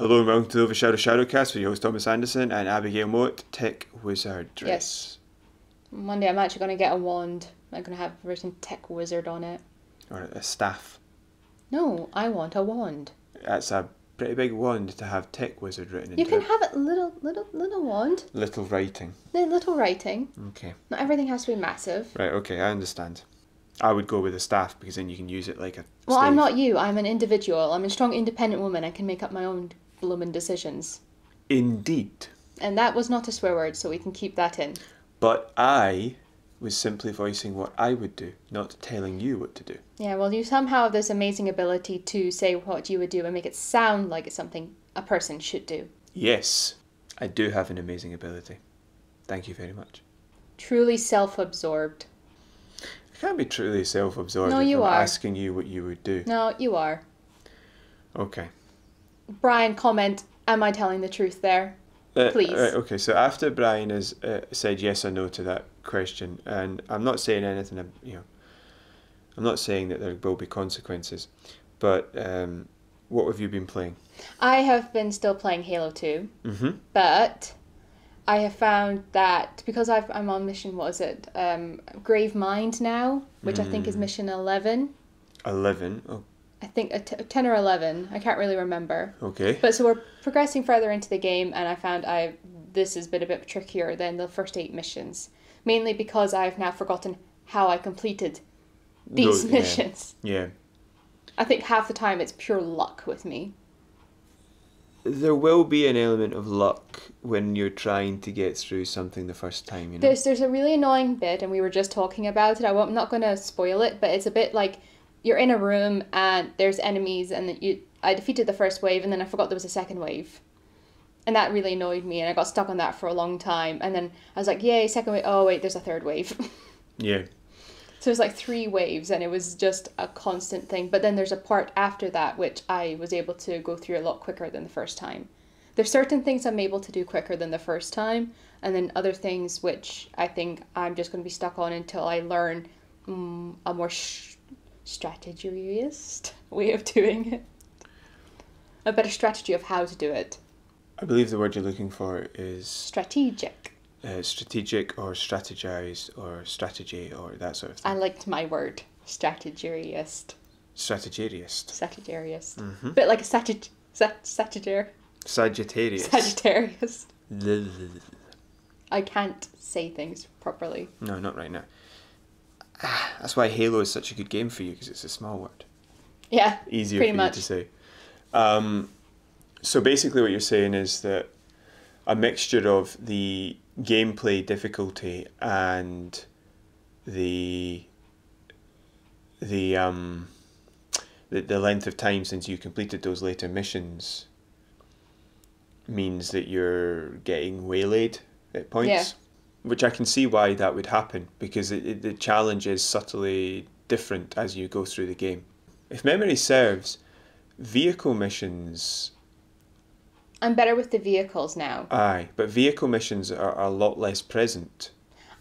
Hello and welcome to the OverShadow ShadowCast with your host Thomas Anderson and Abigail Moat, Tech Wizard. Yes. Monday I'm actually going to get a wand. I'm going to have written Tech Wizard on it. Or a staff. No, I want a wand. That's a pretty big wand to have Tech Wizard written into You can it. have it little wand. Little writing. Little writing. Okay. Not everything has to be massive. Right, okay, I understand. I would go with a staff because then you can use it like a Well, stave. I'm not you. I'm an individual. I'm a strong, independent woman. I can make up my own bloomin' decisions. Indeed. And that was not a swear word, so we can keep that in. But I was simply voicing what I would do, not telling you what to do. Yeah, well, you somehow have this amazing ability to say what you would do and make it sound like it's something a person should do. Yes, I do have an amazing ability. Thank you very much. Truly self-absorbed. I can't be truly self-absorbed No, if you I'm are. asking you what you would do. No, you are. Okay. Brian, comment, am I telling the truth there? Please. Right, okay, so after Brian has said yes or no to that question, and I'm not saying anything, I'm not saying that there will be consequences, but what have you been playing? I have been still playing Halo 2, Mm-hmm. but I have found that because I'm on mission, what is it? Grave Mind now, which I think is mission 11. 11, oh, I think 10 or 11. I can't really remember. okay. But so we're progressing further into the game, and I found this has been a bit trickier than the first 8 missions. Mainly because I've now forgotten how I completed these missions. Yeah. I think half the time it's pure luck with me. There will be an element of luck when you're trying to get through something the first time, you know? There's a really annoying bit, and we were just talking about it. I'm not going to spoil it, but it's a bit like you're in a room and there's enemies, and I defeated the first wave, and then I forgot there was a second wave. And that really annoyed me, and I got stuck on that for a long time. And then I was like, yay, second wave. Oh, wait, there's a third wave. Yeah. So it was like 3 waves, and it was just a constant thing. But then there's a part after that, which I was able to go through a lot quicker than the first time. There's certain things I'm able to do quicker than the first time, and then other things which I think I'm just going to be stuck on until I learn a more strategist way of doing it. A better strategy of how to do it. I believe the word you're looking for is Strategic. strategic or strategize or strategy or that sort of thing. I liked my word. Strategist. Strategariist. Sagittarius. Mm-hmm. Bit like a Sagittarius. Sagittarius. I can't say things properly. No, not right now. That's why Halo is such a good game for you, because it's a small word. Yeah, Easier pretty for much. you to say. So basically what you're saying is that a mixture of the gameplay difficulty and the length of time since you completed those later missions means that you're getting waylaid at points. Yeah. Which I can see why that would happen, because the challenge is subtly different as you go through the game. If memory serves, vehicle missions... I'm better with the vehicles now. Aye, but vehicle missions are a lot less present.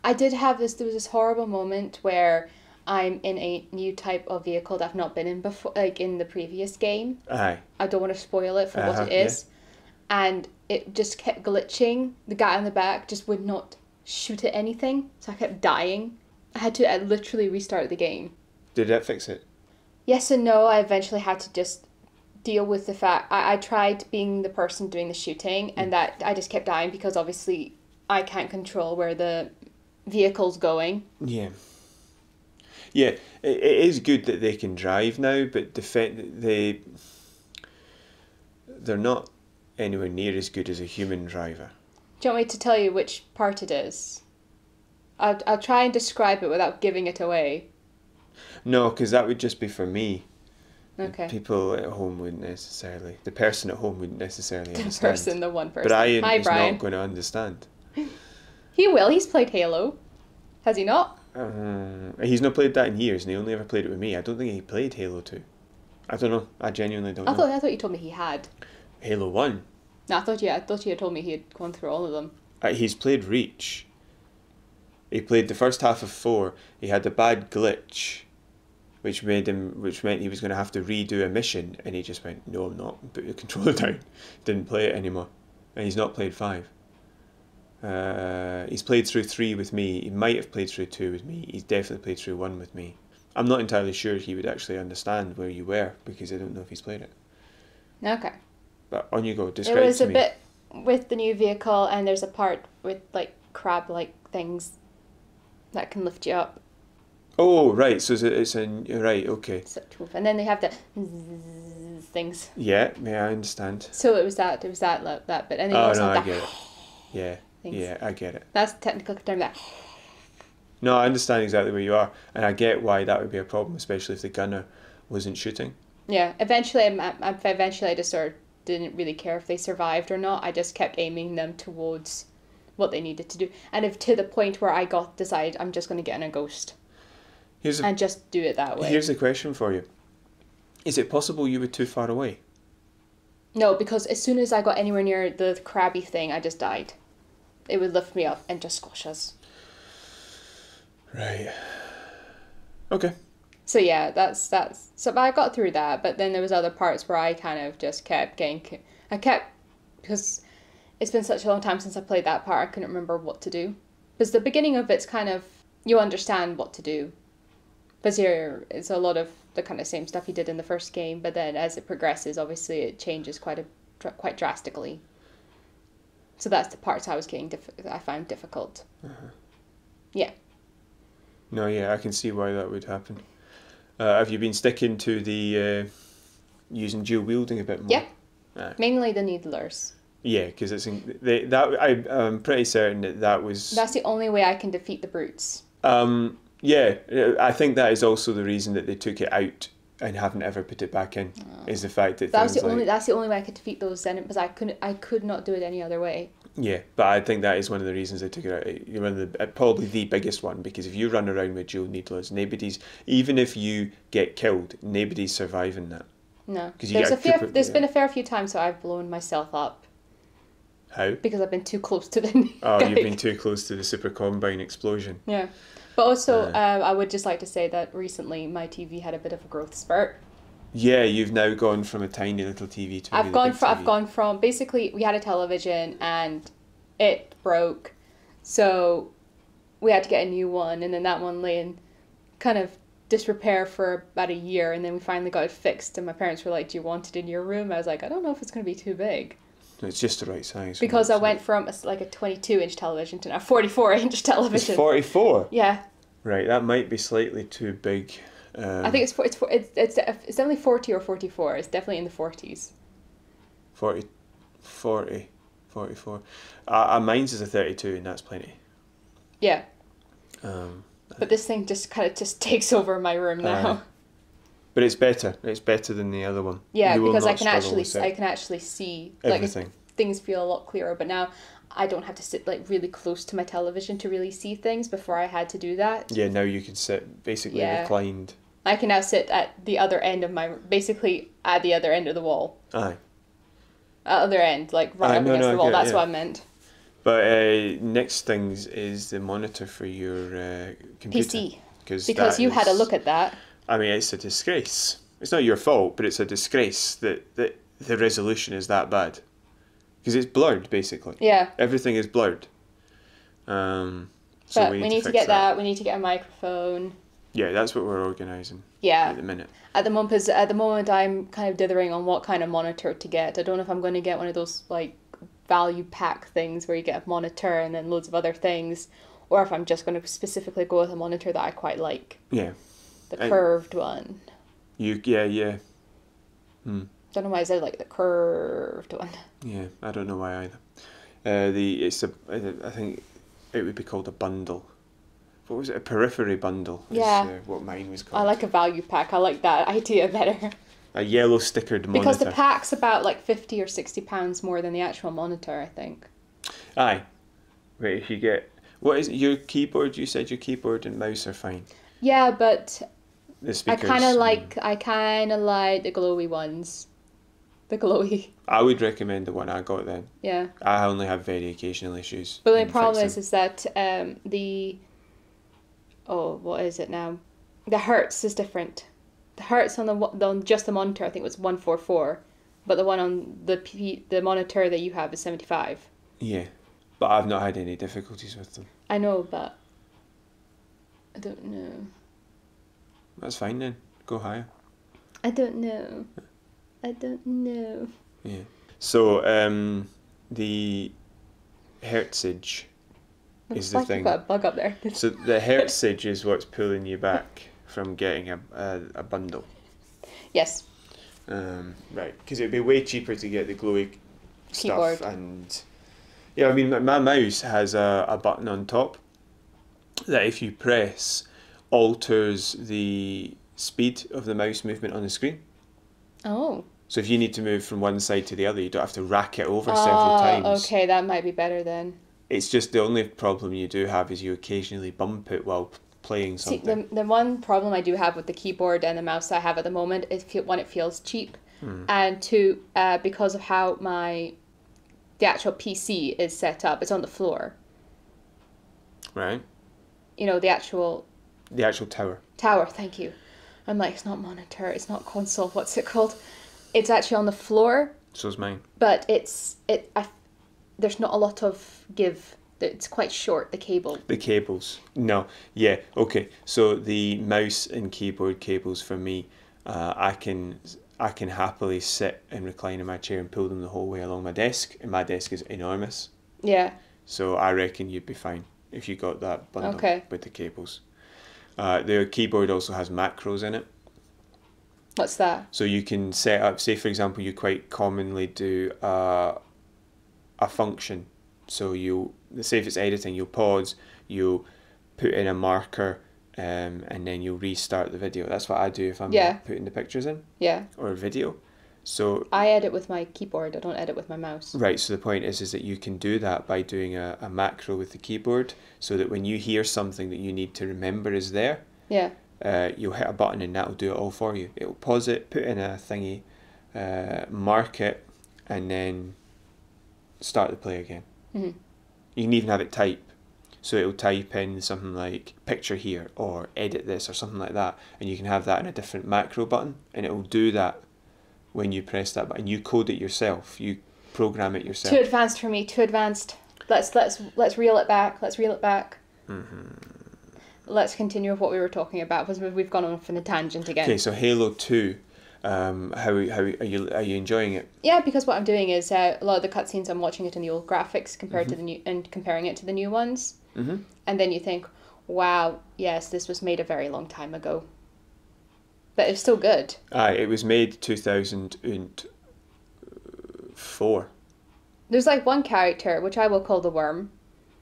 I did have there was this horrible moment where I'm in a new type of vehicle that I've not been in before, like in the previous game. Aye. I don't want to spoil it for what it is. Yeah. And it just kept glitching. The guy on the back just would not shoot at anything, so I kept dying. I had to literally restart the game. Did that fix it? Yes and no. I eventually had to just deal with the fact I tried being the person doing the shooting, and that I just kept dying because obviously I can't control where the vehicle's going. Yeah. Yeah, it is good that they can drive now, but they're not anywhere near as good as a human driver. Do you want me to tell you which part it is? I'll try and describe it without giving it away. No, because that would just be for me. Okay. People at home wouldn't necessarily... The person at home wouldn't necessarily understand. The one person. Brian Hi, is Brian. not going to understand. He will. He's played Halo. Has he not? He's not played that in years, and he only ever played it with me. I don't think he played Halo 2. I don't know. I genuinely don't know. I thought you told me he had. Halo 1. No, I thought you had told me he had gone through all of them. He's played Reach. He played the first half of 4. He had a bad glitch which meant he was going to have to redo a mission, and he just went, no, I'm not, and put the controller down, didn't play it anymore, and he's not played 5. He's played through 3 with me. He might have played through 2 with me. He's definitely played through 1 with me. I'm not entirely sure he would actually understand where you were, because I don't know if he's played it. Okay. But on you go. Describe it was to a me. bit with the new vehicle, and there's a part with like crab-like things that can lift you up. Oh, right. So it's a right. Okay. And then they have the things. Yeah, I understand. So it was that bit, and then you Oh also no, I have get that it. Yeah, things. yeah, I get it. That's the technical term. That. No, I understand exactly where you are, and I get why that would be a problem, especially if the gunner wasn't shooting. Yeah. Eventually, I just sort of didn't really care if they survived or not. I just kept aiming them towards what they needed to do, and if to the point where I decided I'm just going to get in a ghost. And just do it that way. Here's a question for you. Is it possible you were too far away? No, because as soon as I got anywhere near the crabby thing, I just died. It would lift me up and just squash us. Right. Okay. So yeah, that's so. But I got through that, but then there was other parts where I kind of just kept getting. Because it's been such a long time since I played that part, I couldn't remember what to do. Because the beginning of it's kind of you understand what to do. But here, it's a lot of the kind of same stuff you did in the first game, but then as it progresses, obviously it changes quite drastically. So that's the parts I was I found difficult. Uh-huh. Yeah. No, yeah, I can see why that would happen. Have you been sticking to the using dual wielding a bit more? Yeah. Mainly the needlers. Yeah, because I'm pretty certain that was. That's the only way I can defeat the brutes. Yeah, I think that is also the reason that they took it out and haven't ever put it back in. Is the fact that that's the only way I could defeat those Zenit, because I could not do it any other way. Yeah, but I think that is one of the reasons they took it out. Probably the biggest one, because if you run around with dual needlers, even if you get killed, nobody's surviving that. No, there's been a fair few times where I've blown myself up. How? Because I've been too close to the. Oh, you've been too close to the super combine explosion. Yeah. But also, I would just like to say that recently my TV had a bit of a growth spurt. Yeah, you've now gone from a tiny little TV to I've gone from basically we had a television and it broke, so we had to get a new one, and then that one lay in kind of disrepair for about a year, and then we finally got it fixed. And my parents were like, "Do you want it in your room?" I was like, "I don't know if it's going to be too big." It's just the right size. Because I went from a 22-inch television to now 44-inch television. It's 44. Yeah. Right, that might be slightly too big. I think it's definitely 40 or 44. It's definitely in the 40s. 44. Mine's is a 32, and that's plenty. Yeah. But this thing just takes over my room now. But it's better. It's better than the other one. Yeah, because I can actually see everything. Like, things feel a lot clearer. But now I don't have to sit like really close to my television to really see things. Before I had to do that. Yeah, now you can sit basically reclined. I can now sit at the other end of basically at the other end of the wall. Aye. Other end, like right up against the wall. That's what I meant. But next things is the monitor for your computer. PC. Because you had a look at that. I mean, it's a disgrace. It's not your fault, but it's a disgrace that the resolution is that bad. Because it's blurred, basically. Yeah. Everything is blurred. So but we need to get that. We need to get a microphone. Yeah, that's what we're organising. Yeah. At the minute. At the moment, I'm kind of dithering on what kind of monitor to get. I don't know if I'm going to get one of those like value pack things where you get a monitor and then loads of other things, or if I'm just going to specifically go with a monitor that I quite like. Yeah. The curved one. Yeah. Don't know why I said like the curved one. Yeah, I don't know why either. I think it would be called a bundle. What was it? A periphery bundle. Yeah. Is what mine was called. I like a value pack. I like that idea better. A yellow stickered monitor. Because the pack's about like £50 or £60 more than the actual monitor, I think. Aye. Wait, if you get... What is it? Your keyboard? You said your keyboard and mouse are fine. Yeah, but the speakers, I kind of like the glowy ones. The glowy. I would recommend the one I got then. Yeah. I only have very occasional issues. But the problem is that what is it now? The hertz is different. the hertz on just the monitor, I think, was 144, but the one on the monitor that you have is 75. Yeah, but I've not had any difficulties with them. I know, but I don't know. That's fine then. Go higher. I don't know. Yeah. So the hertzage is the thing. You've got a bug up there. So the hertzage is what's pulling you back from getting a bundle. Yes. Right, because it'd be way cheaper to get the glowy Keyboard. stuff, and yeah, I mean my mouse has a button on top that if you press alters the speed of the mouse movement on the screen. Oh. So if you need to move from one side to the other, you don't have to rack it over several times. Okay, that might be better then. It's just the only problem you do have is you occasionally bump it while playing something. See, the one problem I do have with the keyboard and the mouse I have at the moment is one, it feels cheap, and two, because of how the actual PC is set up, it's on the floor. Right. You know, the actual tower. Tower, thank you. I'm like, it's not monitor, it's not console, what's it called? It's actually on the floor. So's mine. But there's not a lot of give. It's quite short, the cable. The cables. No. Yeah. Okay. So the mouse and keyboard cables for me, I can happily sit and recline in my chair and pull them the whole way along my desk, and my desk is enormous. Yeah. So I reckon you'd be fine if you got that bundle with the cables. The keyboard also has macros in it. What's that? So you can set up, say for example, you quite commonly do a function. So say if it's editing, you'll pause, you'll put in a marker, and then you'll restart the video. That's what I do if I'm putting the pictures in. Yeah. Or a video. So I edit with my keyboard. I don't edit with my mouse. Right. So the point is that you can do that by doing a macro with the keyboard, so that when you hear something that you need to remember is there. Yeah. You'll hit a button and that'll do it all for you. It'll pause it, put in a thingy, mark it, and then start the play again. Mm-hmm. You can even have it type. So it'll type in something like picture here or edit this or something like that, and you can have that in a different macro button, and it'll do that when you press that button. You code it yourself. You program it yourself. Too advanced for me. Too advanced. Let's reel it back. Mm-hmm. Let's continue with what we were talking about, because we've gone off on a tangent again. Okay, so Halo 2, how are you enjoying it? Yeah, because what I'm doing is a lot of the cutscenes I'm watching it in the old graphics compared to the new, and comparing it to the new ones. Mm-hmm. And then you think, wow, yes, this was made a very long time ago. But it's still good. Aye, it was made 2004. There's like one character, which I will call the Worm.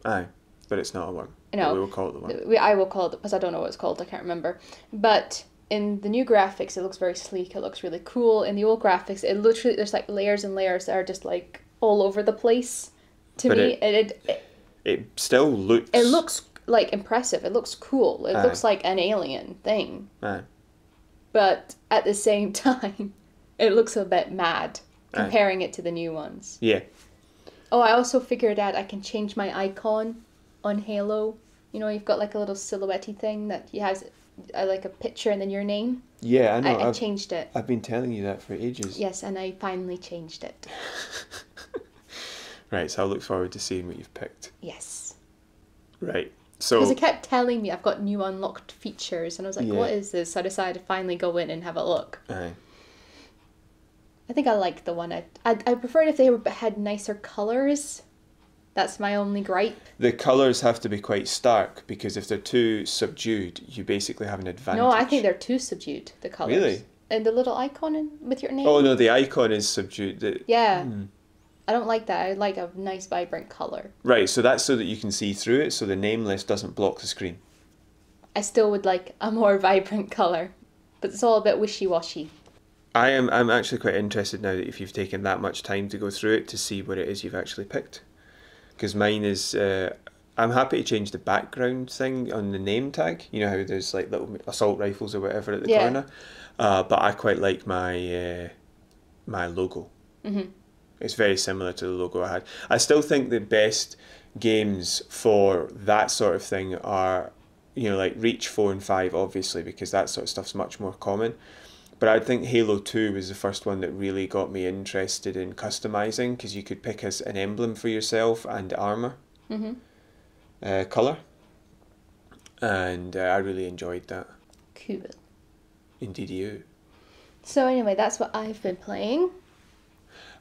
Aye, but it's not a worm. No, we will call it the worm. I will call it, because I don't know what it's called, I can't remember. But in the new graphics, it looks very sleek, it looks really cool. In the old graphics, it literally, there's like layers and layers that are just like all over the place. To me, it still looks... It looks like impressive, it looks cool, it looks like an alien thing. Aye. But at the same time, it looks a bit mad, comparing it to the new ones. Yeah. Oh, I also figured out I can change my icon on Halo. You know, you've got like a little silhouette-y thing that has like a picture and then your name. Yeah, I know. I changed it. I've been telling you that for ages. Yes, and I finally changed it. Right, so I look forward to seeing what you've picked. Yes. Right, so... Because it kept telling me I've got new unlocked features, and I was like, what is this? So I decided to finally go in and have a look. Aye. I think I liked the one. I preferred if they had nicer colours. That's my only gripe. The colours have to be quite stark, because if they're too subdued, you basically have an advantage. No, I think they're too subdued, the colours. Really? And the little icon with your name? Oh, no, the icon is subdued. Yeah. I don't like that. I like a nice, vibrant colour. Right, so that's so that you can see through it, so the name list doesn't block the screen. I still would like a more vibrant colour. But it's all a bit wishy-washy. I'm actually quite interested now that if you've taken that much time to go through it to see what it is you've actually picked. Because mine is, I'm happy to change the background thing on the name tag. You know how there's like little assault rifles or whatever at the corner? But I quite like my my logo. Mm-hmm. It's very similar to the logo I had. I still think the best games for that sort of thing are, you know, like Reach 4 and 5, obviously, because that sort of stuff's much more common. But I think Halo 2 was the first one that really got me interested in customizing, because you could pick as an emblem for yourself and armor color. And I really enjoyed that. Cool. Indeed you. So anyway, that's what I've been playing.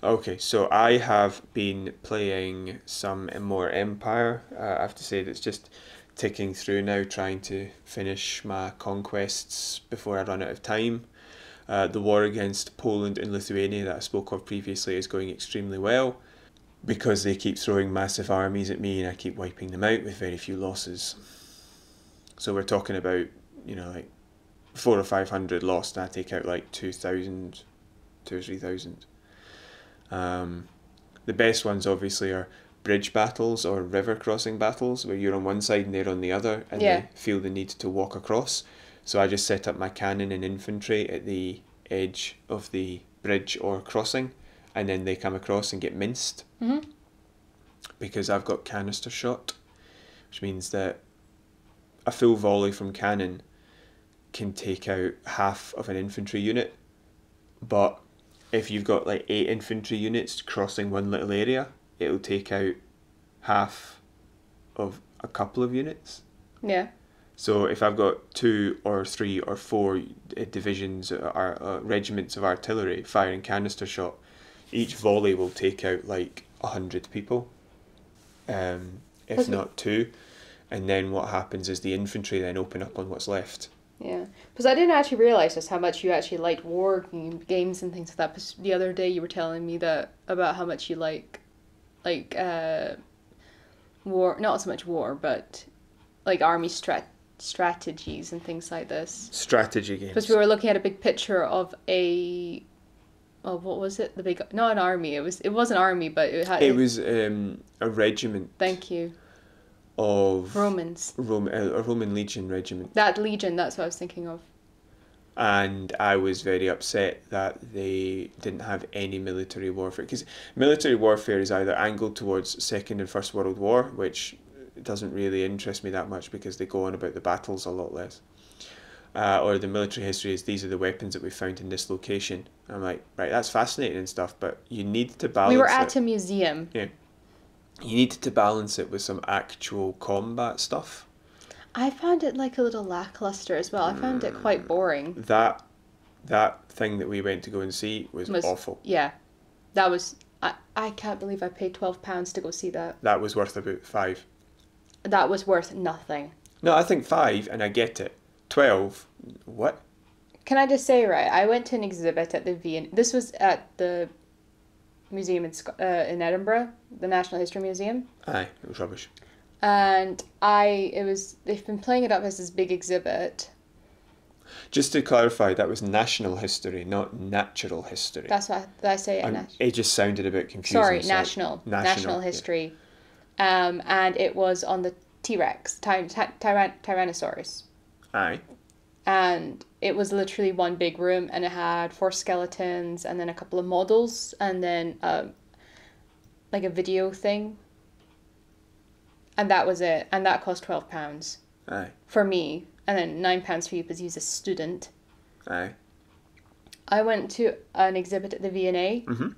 Okay, so I have been playing some more Empire. I have to say that's just ticking through now, trying to finish my conquests before I run out of time. The war against Poland and Lithuania that I spoke of previously is going extremely well, because they keep throwing massive armies at me and I keep wiping them out with very few losses. So we're talking about, like 400 or 500 lost, and I take out like 2,000, 2,000 or 3,000. The best ones obviously are bridge battles or river crossing battles, where you're on one side and they're on the other, and they feel the need to walk across. So I just set up my cannon and infantry at the edge of the bridge or crossing, and then they come across and get minced. Because I've got canister shot, which means that a full volley from cannon can take out half of an infantry unit. But if you've got like 8 infantry units crossing one little area, it'll take out half of a couple of units. Yeah. So if I've got 2 or 3 or 4 divisions or regiments of artillery firing canister shot, each volley will take out like 100 people, if not 2. And then what happens is the infantry then open up on what's left. Yeah, because I didn't actually realize just how much you actually liked war games and things like that. Because the other day you were telling me that about how much you like war, not so much war, but like army strategies and things like this. Strategy games. Because we were looking at a big picture of what was it? Not an army. It was an army, but it was a regiment. Thank you. Of Romans. A Roman legion regiment. That legion, that's what I was thinking of. And I was very upset that they didn't have any military warfare, because military warfare is either angled towards Second and First World War, which doesn't really interest me that much because they go on about the battles a lot less, or the military history is these are the weapons that we found in this location. I'm like, right, that's fascinating and stuff, but you need to balance it. We were at a museum. Yeah. You need to balance it with some actual combat stuff. I found it like a little lackluster as well. I found it quite boring. That thing that we went to go and see was awful. Yeah. That was... I can't believe I paid £12 to go see that. That was worth about 5. That was worth nothing. No, I think 5, and I get it. 12, what? Can I just say, right, I went to an exhibit at the V&A. This was at the museum in Edinburgh, the National History Museum. Aye, it was rubbish. And they've been playing it up as this big exhibit. Just to clarify, that was national history, not natural history. That's what I say. It just sounded a bit confusing. Sorry, national history. Yeah. And it was on the T-Rex, Tyrannosaurus. Aye. And it was literally one big room, and it had 4 skeletons, and then a couple of models, and then like a video thing. And that was it. And that cost £12. Aye. For me. And then £9 for you because he's a student. Aye. I went to an exhibit at the V&A. Mm-hmm.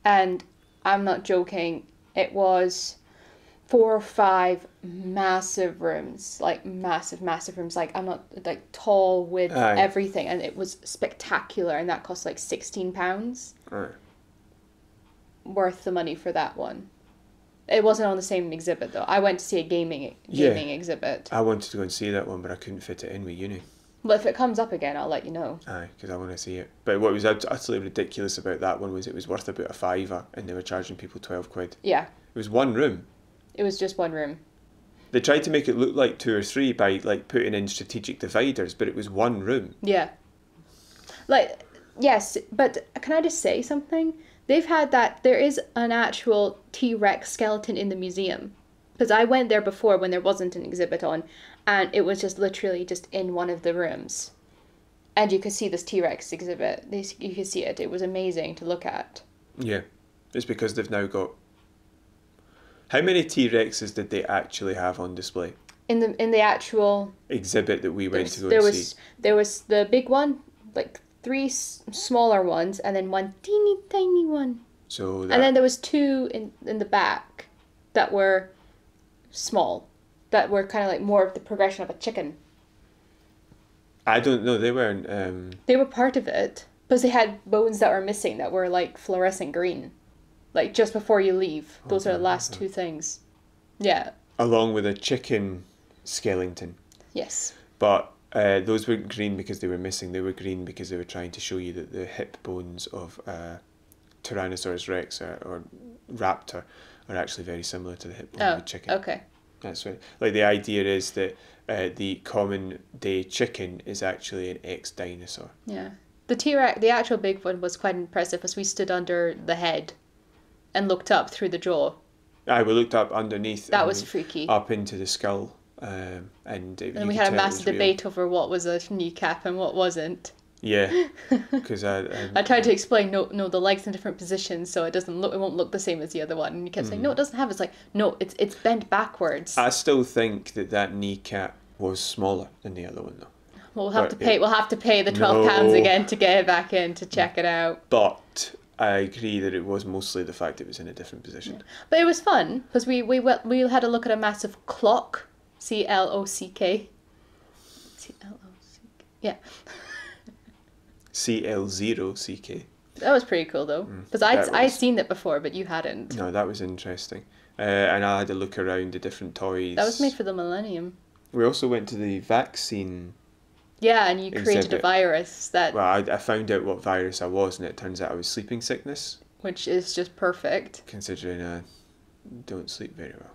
And I'm not joking. It was 4 or 5 massive rooms. Like massive rooms. Like I'm not like tall with everything. And it was spectacular. And that cost like £16. Aye. Worth the money for that one. It wasn't on the same exhibit though. I went to see a gaming exhibit. I wanted to go and see that one, but I couldn't fit it in with uni. Well, if it comes up again, I'll let you know. Aye, because I want to see it. But what was utterly ridiculous about that one was it was worth about a £5, and they were charging people £12. Yeah. It was one room. It was just one room. They tried to make it look like 2 or 3 by like putting in strategic dividers, but it was one room. Yeah. Like, yes, but can I just say something? They've had that, there is an actual T-Rex skeleton in the museum. Because I went there before when there wasn't an exhibit on, and it was just literally just in one of the rooms. And you could see this T-Rex exhibit. You could see it. It was amazing to look at. Yeah. It's because they've now got... How many T-Rexes did they actually have on display? In the actual... exhibit that we went to go and see. There was the big one, like 3 smaller ones, and then 1 teeny tiny one. So And then there was 2 in the back that were small, that were kind of like more of the progression of a chicken. I don't know. They weren't. They were part of it, because they had bones that were missing that were like fluorescent green, like just before you leave. Those are the last 2 things. Yeah. Along with a chicken skeleton. Yes. But those weren't green because they were missing. They were green because they were trying to show you that the hip bones of Tyrannosaurus Rex or Raptor are actually very similar to the hip bone of a chicken. Okay. That's right. Like the idea is that the common day chicken is actually an ex-dinosaur. Yeah. The T-Rex, the actual big one, was quite impressive as we stood under the head and looked up through the jaw. We looked up underneath. That was freaky. Up into the skull. And we had a massive debate over what was a kneecap and what wasn't. Yeah, because I tried to explain, no, the leg's in different positions, so it won't look the same as the other one. And you kept saying, no, it doesn't have. It's like, no, it's bent backwards. I still think that kneecap was smaller than the other one, though. Well, we'll have to pay the £12 again to get it back in to check it out. But I agree that it was mostly the fact it was in a different position. Yeah. But it was fun because we had a look at a massive clock, CLOCK. Yeah. CL0CK. That was pretty cool though, because I'd seen it before, but you hadn't. No, that was interesting. And I had a look around the different toys. That was made for the Millennium. We also went to the vaccine. Yeah, and you created a virus that... Well, I found out what virus I was, and it turns out I was sleeping sickness. Which is just perfect. Considering I don't sleep very well.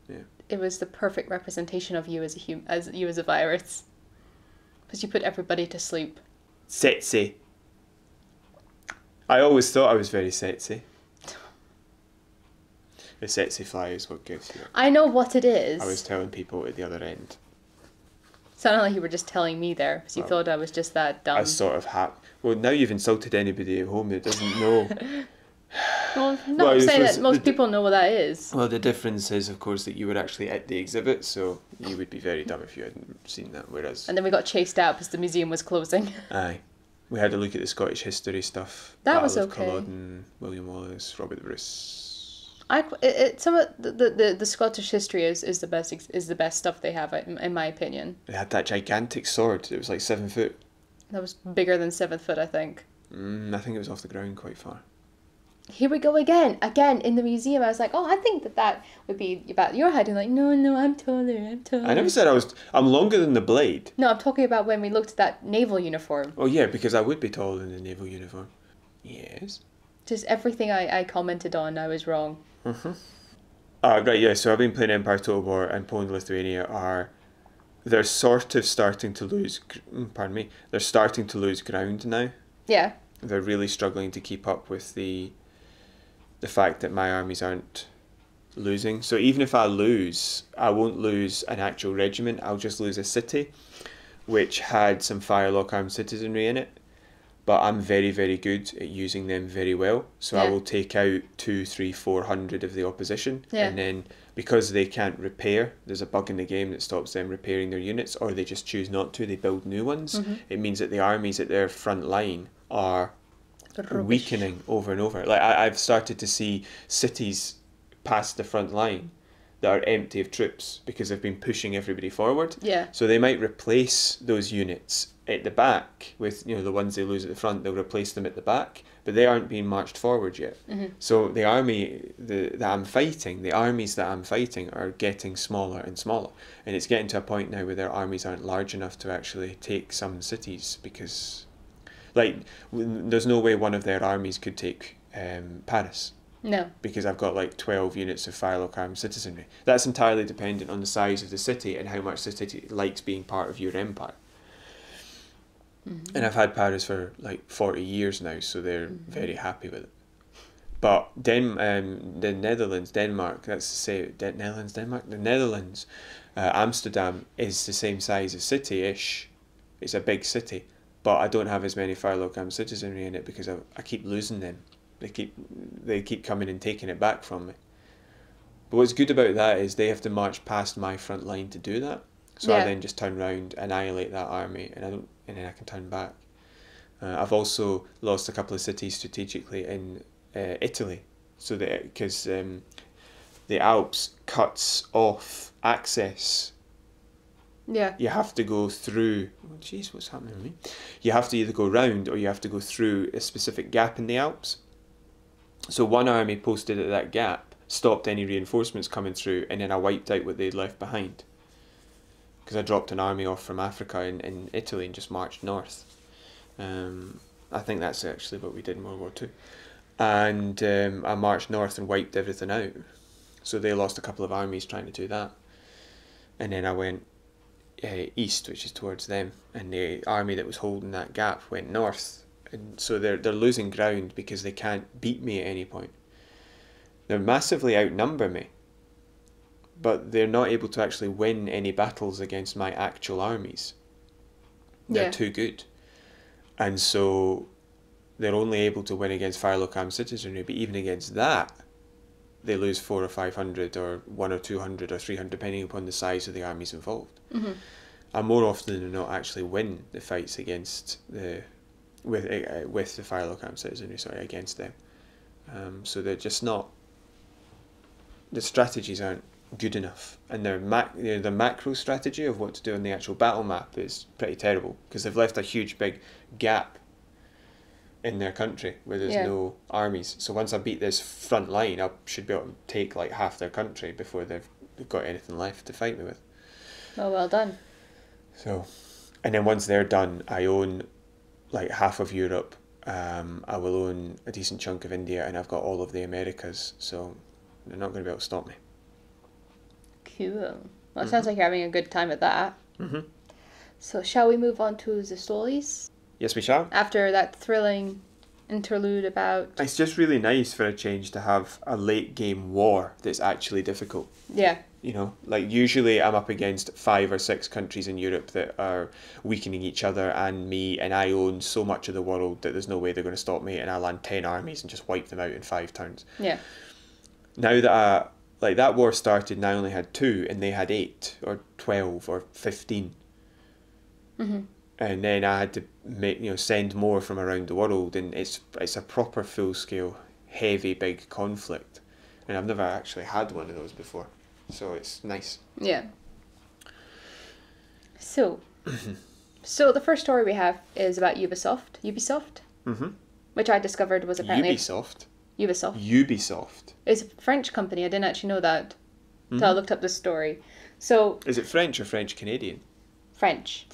Yeah. It was the perfect representation of you as a virus. Because you put everybody to sleep. Sexy. I always thought I was very sexy. The sexy fly is what gives you. I know what it is. I was telling people at the other end. Sounded like you were just telling me there, because you thought I was just that dumb. I sort of Well, now you've insulted anybody at home that doesn't know. I'm saying that most people know what that is. Well, the difference is, of course, that you were actually at the exhibit, so you would be very dumb if you hadn't seen that, whereas... And then we got chased out because the museum was closing. Aye. We had a look at the Scottish history stuff. That was Battle of okay. Culloden, William Wallace, Robert Bruce... Some of the Scottish history is the best stuff they have, in my opinion. They had that gigantic sword. It was like 7 foot. That was bigger than 7 foot, I think. I think it was off the ground quite far. Here we go again in the museum. I was like, I think that would be about your height. And like, no, I'm taller. I never said I'm longer than the blade. No, I'm talking about when we looked at that naval uniform. Oh yeah, because I would be taller than the naval uniform. Yes. Just everything I commented on, I was wrong. Right, yeah, so I've been playing Empire Total War, and Poland, Lithuania they're sort of starting to lose, they're starting to lose ground now. Yeah. They're really struggling to keep up with the fact that my armies aren't losing. So even if I lose, I won't lose an actual regiment, I'll just lose a city, which had some Firelock armed citizenry in it. But I'm very, very good at using them very well. So I will take out 200, 300, 400 of the opposition. Yeah. And then because they can't repair, there's a bug in the game that stops them repairing their units, or they just choose not to, they build new ones. It means that the armies at their front line are weakening over and over. Like I've started to see cities past the front line that are empty of troops because they've been pushing everybody forward. Yeah. So they might replace those units at the back with, the ones they lose at the front, they'll replace them at the back, but they aren't being marched forward yet. So the army that I'm fighting, the armies that I'm fighting are getting smaller and smaller, and it's getting to a point now where their armies aren't large enough to actually take some cities, because there's no way one of their armies could take Paris. No. Because I've got like 12 units of Firelock armed citizenry. That's entirely dependent on the size of the city and how much the city likes being part of your empire. And I've had Paris for like 40 years now, so they're very happy with it. But the Netherlands, Denmark, Amsterdam is the same size as city-ish. It's a big city, but I don't have as many Firelock armed citizenry in it because I keep losing them. They keep coming and taking it back from me. But what's good about that is they have to march past my front line to do that. So I then just turn around, annihilate that army, and then I can turn back. I've also lost a couple of cities strategically in Italy, so that because the Alps cuts off access. Yeah. You have to go through. Oh, jeez, what's happening with me? You have to either go round or you have to go through a specific gap in the Alps. So one army posted at that gap, stopped any reinforcements coming through, and then I wiped out what they'd left behind. Because I dropped an army off from Africa in Italy and just marched north. I think that's actually what we did in World War Two. And I marched north and wiped everything out. So they lost a couple of armies trying to do that. And then I went east, which is towards them, and the army that was holding that gap went north, and so they're losing ground because they can't beat me at any point. They massively outnumber me, but they're not able to actually win any battles against my actual armies. They're too good, and so they're only able to win against Firelocam citizenry. But even against that, they lose 400 or 500 or 100 or 200 or 300 depending upon the size of the armies involved. Mm-hmm. And more often than not actually win the fights against with the Firelocam citizenry, against them. So they're just not, the strategies aren't good enough, and the macro strategy of what to do on the actual battle map is pretty terrible, because they've left a huge big gap in their country where there's no armies. So once I beat this front line, I should be able to take like half their country before they've got anything left to fight me with. Oh, well done. So, and then once they're done, I own like half of Europe. I will own a decent chunk of India, and I've got all of the Americas. So they're not going to be able to stop me. Cool. Well, it sounds like you're having a good time at that. Mm-hmm. So shall we move on to the stories? Yes, we shall. After that thrilling interlude about... It's just really nice for a change to have a late game war that's actually difficult. Yeah. You know, like usually I'm up against 5 or 6 countries in Europe that are weakening each other and me, and I own so much of the world that there's no way they're going to stop me, and I land 10 armies and just wipe them out in 5 turns. Yeah. Now that that war started and I only had 2 and they had 8 or 12 or 15. Mm-hmm. And then I had to send more from around the world, and it's a proper full scale, heavy, big conflict, and I've never actually had one of those before, so it's nice. Yeah. So the first story we have is about Ubisoft, Mm-hmm. which I discovered was apparently Ubisoft. It's a French company. I didn't actually know that until I looked up this story. So is it French or French Canadian? French.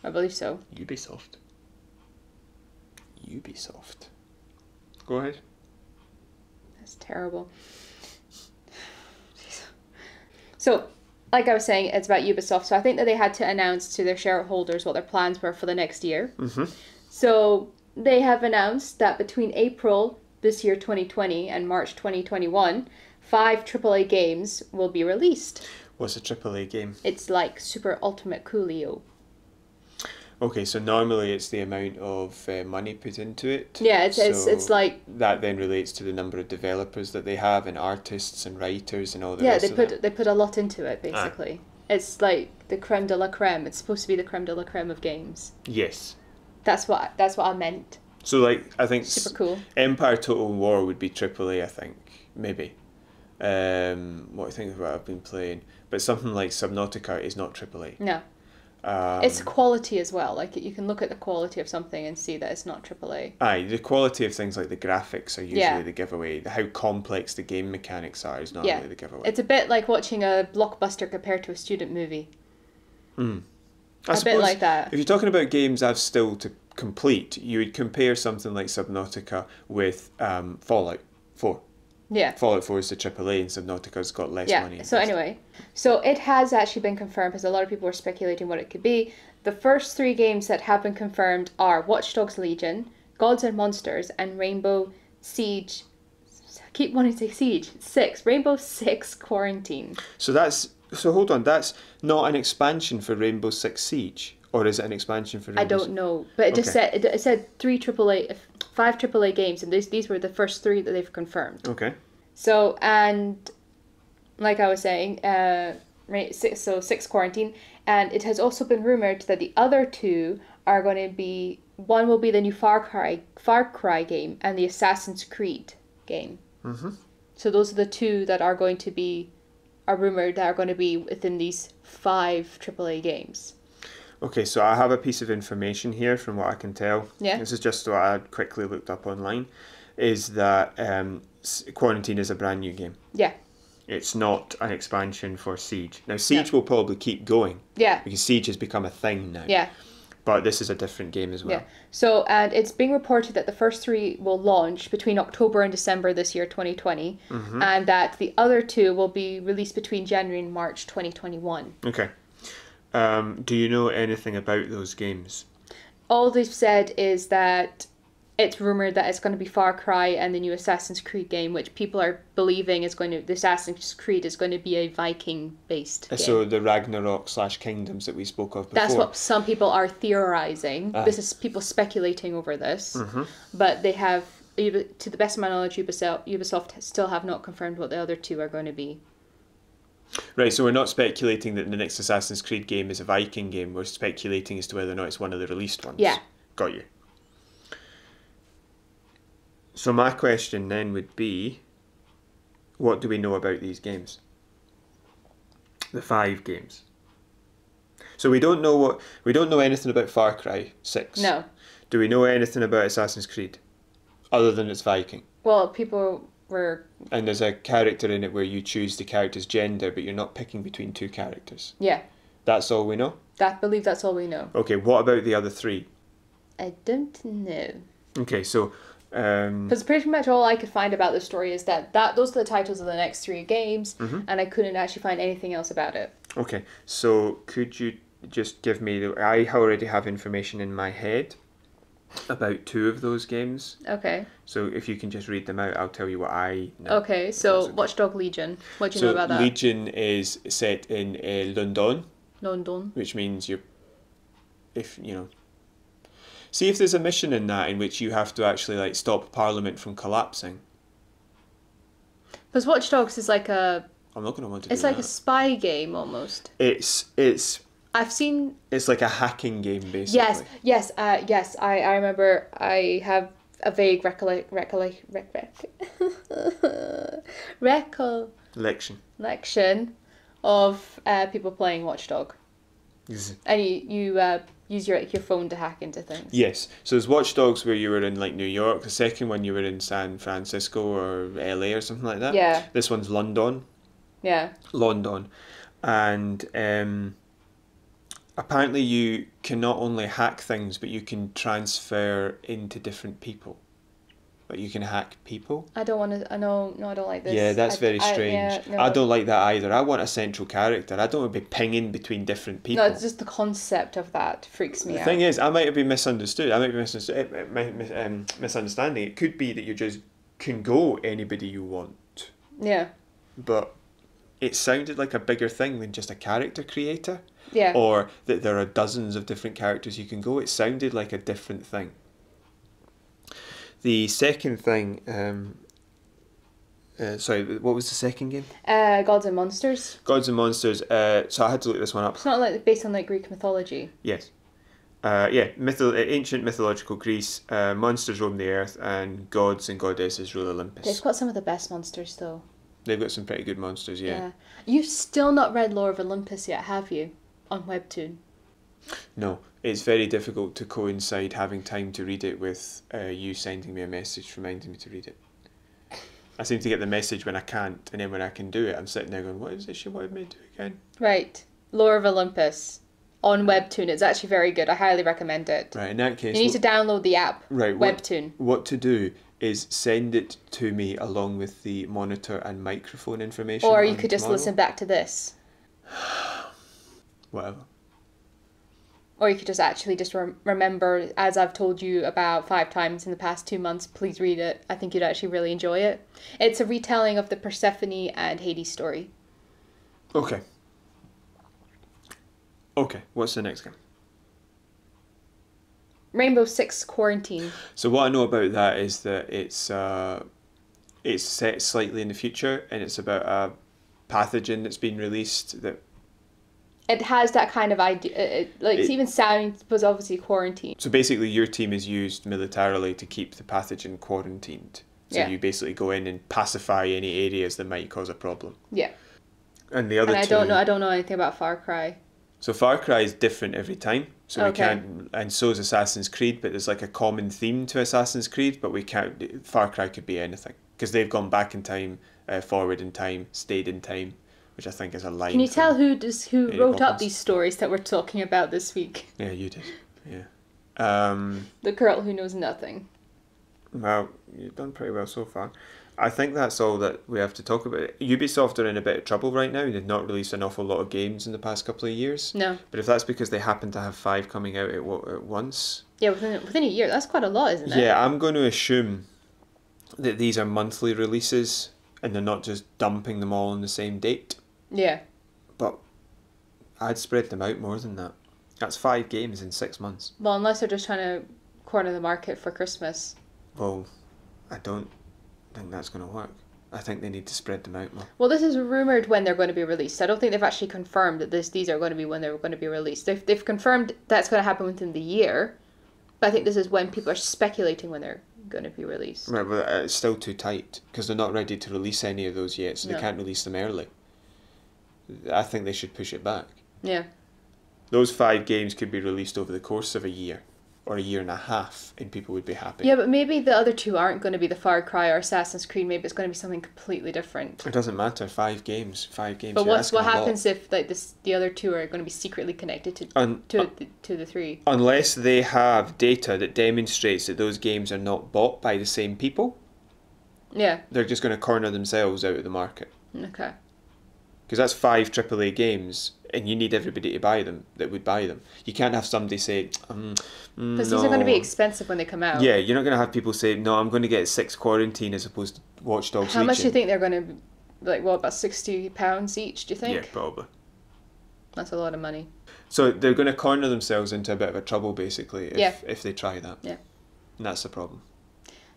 I believe so. Ubisoft. Go ahead. That's terrible. So, like I was saying, it's about Ubisoft. So I think that they had to announce to their shareholders what their plans were for the next year. Mm-hmm. So they have announced that between April this year, 2020, and March 2021, 5 AAA games will be released. What's a AAA game? It's like Super Ultimate Coolio. Okay, so normally it's the amount of money put into it. Yeah, it's like... That then relates to the number of developers that they have, and artists and writers and all the rest of that. They put a lot into it, basically. It's like the creme de la creme. It's supposed to be the creme de la creme of games. Yes. That's what I meant. So, like, I think... Super cool. Empire Total War would be AAA, I think. Maybe. What I think of what I've been playing. But something like Subnautica is not AAA. No. It's quality as well. Like, you can look at the quality of something and see that it's not AAA. Aye, the quality of things like the graphics are usually the giveaway. How complex the game mechanics are is normally the giveaway. It's a bit like watching a blockbuster compared to a student movie. A bit like that. If you're talking about games I've still to complete, you would compare something like Subnautica with Fallout 4. Yeah. Fallout 4 is the AAA, and Subnautica's got less money. So anyway, so it has actually been confirmed, because a lot of people were speculating what it could be. The first 3 games that have been confirmed are Watch Dogs Legion, Gods and Monsters, and Rainbow Siege. I keep wanting to say Siege. 6. Rainbow Six Quarantine. So hold on, that's not an expansion for Rainbow Six Siege? Or is it an expansion for Rainbow I don't know, but it just said it said 5 AAA games, and these were the first 3 that they've confirmed. Okay. So, and like I was saying, 6 Quarantine, and it has also been rumored that the other 2 are going to be one will be the new Far Cry game and the Assassin's Creed game. Mm-hmm. So those are the two that are rumored that are going to be within these 5 AAA games. Okay, so I have a piece of information here from what I can tell. Yeah. This is just what I quickly looked up online. Is that Quarantine is a brand new game. Yeah. It's not an expansion for Siege. Now, Siege will probably keep going. Yeah. Because Siege has become a thing now. Yeah. But this is a different game as well. Yeah. So, and it's being reported that the first 3 will launch between October and December this year, 2020, and that the other 2 will be released between January and March 2021. Okay. Do you know anything about those games? All they've said is that it's rumored that it's going to be Far Cry and the new Assassin's Creed game, which people are believing the Assassin's Creed is going to be a Viking-based game. So the Ragnarok / Kingdoms that we spoke of before. That's what some people are theorizing. This is people speculating over this. But they have, to the best of my knowledge, Ubisoft still have not confirmed what the other 2 are going to be. Right, so we're not speculating that the next Assassin's Creed game is a Viking game. We're speculating as to whether or not it's one of the released ones. Yeah. Got you. So my question then would be, what do we know about these games? The 5 games. So we don't know anything about Far Cry 6. No. Do we know anything about Assassin's Creed? Other than it's Viking. Well, people were... And there's a character in it where you choose the character's gender, but you're not picking between 2 characters. Yeah. That's all we know? I believe that's all we know. Okay, what about the other 3? I don't know. Okay, so... Because pretty much all I could find about the story is that those are the titles of the next 3 games, and I couldn't actually find anything else about it. Okay, so could you just give me... I already have information in my head about 2 of those games. Okay. So if you can just read them out, I'll tell you what I know. Okay, so Watch Dogs Legion. What do you know about that? Legion is set in London. London. Which means see if there's a mission in that in which you have to actually stop Parliament from collapsing. Because Watch Dogs is like a... I'm not going to want to do It's like that. a spy game almost. It's I've seen... It's like a hacking game, basically. Yes. I remember. I have a vague recollection of people playing Watch Dog. And you use your phone to hack into things. Yes. So there's Watch Dogs where you were in New York. The second one you were in San Francisco or LA or something like that. Yeah. This one's London. Yeah. London. And apparently you can not only hack things, but you can transfer into different people. But you can hack people. I don't like this. Yeah, that's very strange. No. I don't like that either. I want a central character. I don't want to be pinging between different people. No, it's just the concept of that freaks me out. The thing is, I might have been misunderstood. Misunderstanding. It could be that you just can go anybody you want. Yeah. But it sounded like a bigger thing than just a character creator. Yeah. Or that there are dozens of different characters you can go. It sounded like a different thing. The second thing, sorry, what was the second game? Gods and Monsters. Gods and Monsters. So I had to look this one up. It's not based on Greek mythology. Yes. Ancient mythological Greece. Monsters roam the earth, and gods and goddesses rule Olympus. They've got some of the best monsters, though. They've got some pretty good monsters, yeah. You've still not read Lore of Olympus yet, have you? On Webtoon. No, it's very difficult to coincide having time to read it with you sending me a message reminding me to read it. I seem to get the message when I can't, and then when I can do it, I'm sitting there going, what is it she wanted me to do again? Right. Lore of Olympus. On Webtoon. It's actually very good. I highly recommend it. Right, in that case... You need to download the app. Right. Webtoon. What to do is send it to me along with the monitor and microphone information. Or you could just listen back to this. Whatever. Or you could just actually remember, as I've told you about 5 times in the past 2 months, please read it. I think you'd actually really enjoy it. It's a retelling of the Persephone and Hades story. Okay. Okay, what's the next game? Rainbow Six Quarantine. So what I know about that is that it's set slightly in the future, and it's about a pathogen that's been released that it has that kind of idea. Even sound was obviously quarantined. So basically, your team is used militarily to keep the pathogen quarantined. So Yeah. you basically go in and pacify any areas that might cause a problem. Yeah. And the other And I don't know anything about Far Cry. So Far Cry is different every time. So we Okay. can't, and so is Assassin's Creed, but there's like a common theme to Assassin's Creed, but we can't, Far Cry could be anything. Because they've gone back in time, forward in time, stayed in time, which I think is a line. Can you tell who wrote up Poppins. these stories that we're talking about this week? Yeah, you did. Yeah. The girl who knows nothing. Well, you've done pretty well so far. I think that's all that we have to talk about. Ubisoft are in a bit of trouble right now. They've not released an awful lot of games in the past couple of years. No. But if that's because they happen to have 5 coming out at once. Yeah, within a year. That's quite a lot, isn't it? Yeah, I'm going to assume that these are monthly releases and they're not just dumping them all on the same date. Yeah. But I'd spread them out more than that. That's 5 games in 6 months. Well, unless they're just trying to corner the market for Christmas. Well, I don't think that's going to work. I think they need to spread them out more. Well, this is rumoured when they're going to be released. I don't think they've actually confirmed that these are going to be when they're going to be released. They've confirmed that's going to happen within the year, but I think this is when people are speculating when they're going to be released. Right, but it's still too tight because they're not ready to release any of those yet, so No. they can't release them early. I think they should push it back. Yeah. Those 5 games could be released over the course of a year or a year and a half, and people would be happy. Yeah, but maybe the other 2 aren't going to be the Far Cry or Assassin's Creed. Maybe it's going to be something completely different. It doesn't matter. 5 games. But You're what asking a lot. happens if the other 2 are going to be secretly connected to the 3? Unless they have data that demonstrates that those games are not bought by the same people, Yeah. they're just going to corner themselves out of the market. Okay. Because that's 5 AAA games, and you need everybody to buy them that would buy them. You can't have somebody say, Because these are going to be expensive when they come out. Yeah, you're not going to have people say, no, I'm going to get 6 Quarantine as opposed to Watch Dogs How much do you Legion. think they're going to be? Like, what, about £60 each, do you think? Yeah, probably. That's a lot of money. So they're going to corner themselves into a bit of a trouble, basically, Yeah. if they try that. Yeah. And that's the problem.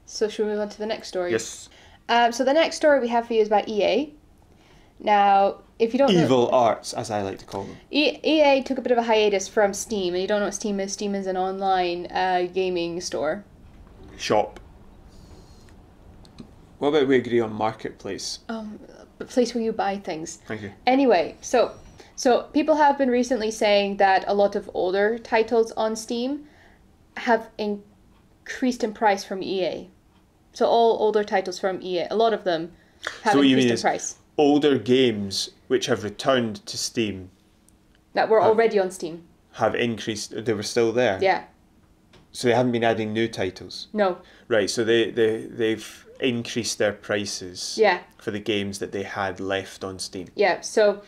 So should we move on to the next story? Yes. So the next story we have for you is about EA. Now, if you don't know... Evil Arts, as I like to call them. EA took a bit of a hiatus from Steam, and you don't know what Steam is. Steam is an online gaming store. Shop. What about we agree on Marketplace? A place where you buy things. Thank you. Anyway, so people have been recently saying that a lot of older titles on Steam have increased in price from EA. So all older titles from EA, a lot of them have So what you increased mean in is price. older games which have returned to Steam That were already on Steam. have increased. They were still there. Yeah. So they haven't been adding new titles. No. Right. So they've increased their prices. Yeah. For the games that they had left on Steam. Yeah. So,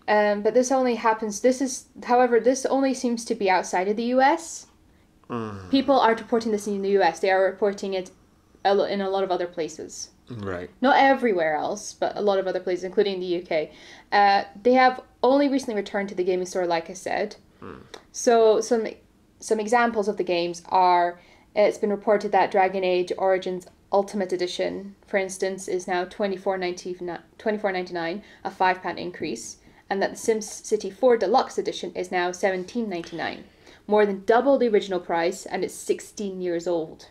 but this only happens. However, this only seems to be outside of the US. People aren't reporting this in the US. They are reporting it in a lot of other places. Right. Not everywhere else, but a lot of other places, including the UK. They have only recently returned to the gaming store, like I said. So some examples of the games are, it's been reported that Dragon Age Origins Ultimate Edition, for instance, is now $24.99, a £5 increase, and that the SimCity 4 Deluxe Edition is now $17.99, more than double the original price, and it's 16 years old.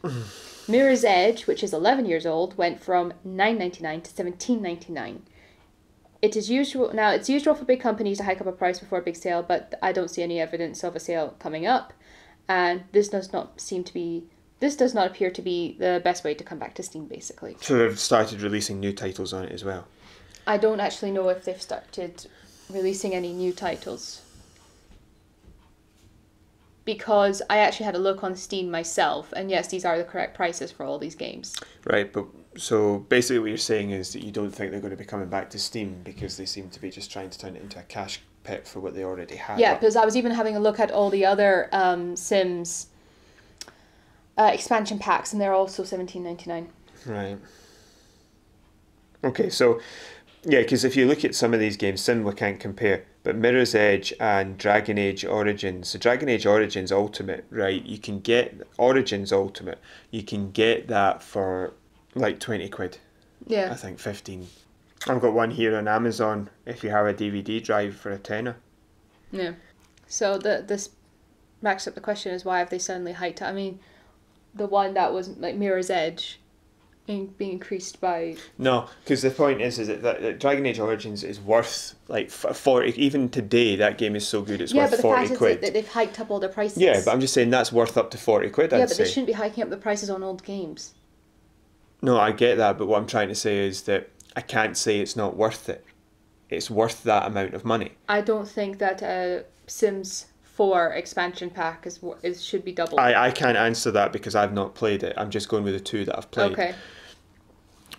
Mirror's Edge, which is 11 years old, went from $9.99 to $17.99. It's usual for big companies to hike up a price before a big sale, but I don't see any evidence of a sale coming up, and this does not appear to be the best way to come back to Steam, basically. So they've started releasing new titles on it as well. I don't actually know if they've started releasing any new titles, because I actually had a look on Steam myself, and yes, these are the correct prices for all these games. Right, but so basically what you're saying is that you don't think they're going to be coming back to Steam because they seem to be just trying to turn it into a cash pit for what they already have. Yeah, because I was even having a look at all the other Sims expansion packs, and they're also $17.99. Right. Okay, so yeah, because if you look at some of these games, Simla can't compare, but Mirror's Edge and Dragon Age Origins. So Dragon Age Origins Ultimate, right? You can get Origins Ultimate. You can get that for like 20 quid. Yeah. I think 15. I've got one here on Amazon if you have a DVD drive for a tenner. Yeah. So this backs up the question is why have they suddenly hiked up? I mean, the one that was like Mirror's Edge being increased by... No, because the point is that Dragon Age Origins is worth like 40, even today that game is so good it's worth 40 quid. That they've hiked up all their prices. Yeah, but I'm just saying that's worth up to 40 quid, I'd but say. they shouldn't be hiking up the prices on old games. No, I get that, but what I'm trying to say is that I can't say it's not worth it. It's worth that amount of money. I don't think that Sims 4 expansion pack should be doubled. I can't answer that because I've not played it. I'm just going with the 2 that I've played. Okay.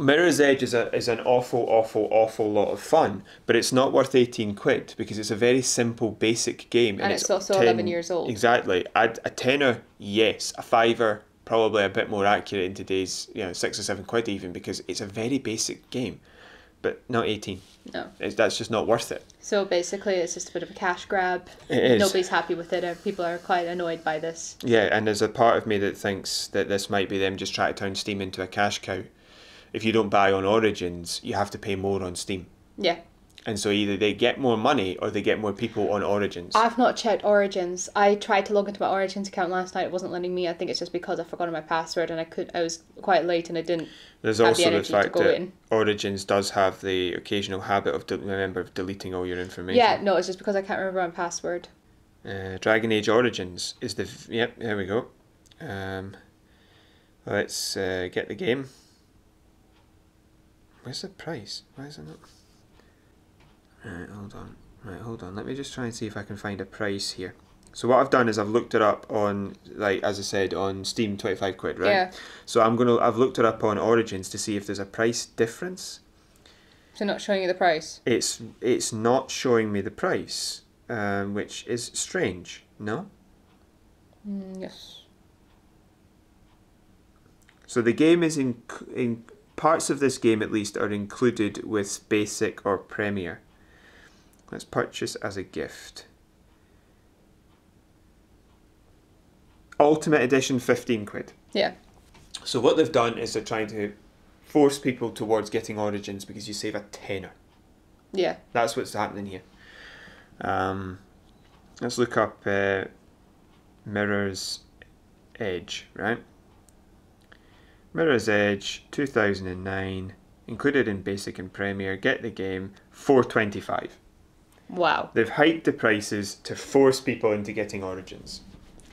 Mirror's Edge is an awful lot of fun, but it's not worth 18 quid because it's a very simple, basic game. And it's also 11 years old. Exactly. A tenner, yes. A fiver, probably a bit more accurate in today's, 6 or 7 quid even, because it's a very basic game, but not 18. No. That's just not worth it. So basically it's just a bit of a cash grab. It is. Nobody's happy with it. People are quite annoyed by this. Yeah, and there's a part of me that thinks that this might be them just trying to turn Steam into a cash cow. If you don't buy on Origins, you have to pay more on Steam. Yeah. And so either they get more money or they get more people on Origins. I've not checked Origins. I tried to log into my Origins account last night. It wasn't letting me. I think it's just because I forgot my password and I was quite late and I didn't There's have also the the energy fact to go that in. Origins does have the occasional habit of deleting all your information. Yeah, no, it's just because I can't remember my password. Dragon Age Origins is the... Yep, there we go. Let's get the game. Where's the price? Why is it not? Right, hold on. Let me just try and see if I can find a price here. So what I've done is I've looked it up on, like as I said, on Steam, 25 quid, right? Yeah. So I've looked it up on Origins to see if there's a price difference. So not showing you the price? It's not showing me the price, which is strange, no? Yes. So the game is in parts of this game at least are included with Basic or Premier. Let's purchase as a gift. Ultimate Edition, 15 quid. Yeah. So what they've done is they're trying to force people towards getting Origins because you save a tenner. Yeah. That's what's happening here. Let's look up Mirror's Edge, right? Mirror's Edge, 2009, included in Basic and Premier. Get the game, $4.25. Wow. They've hiked the prices to force people into getting Origins.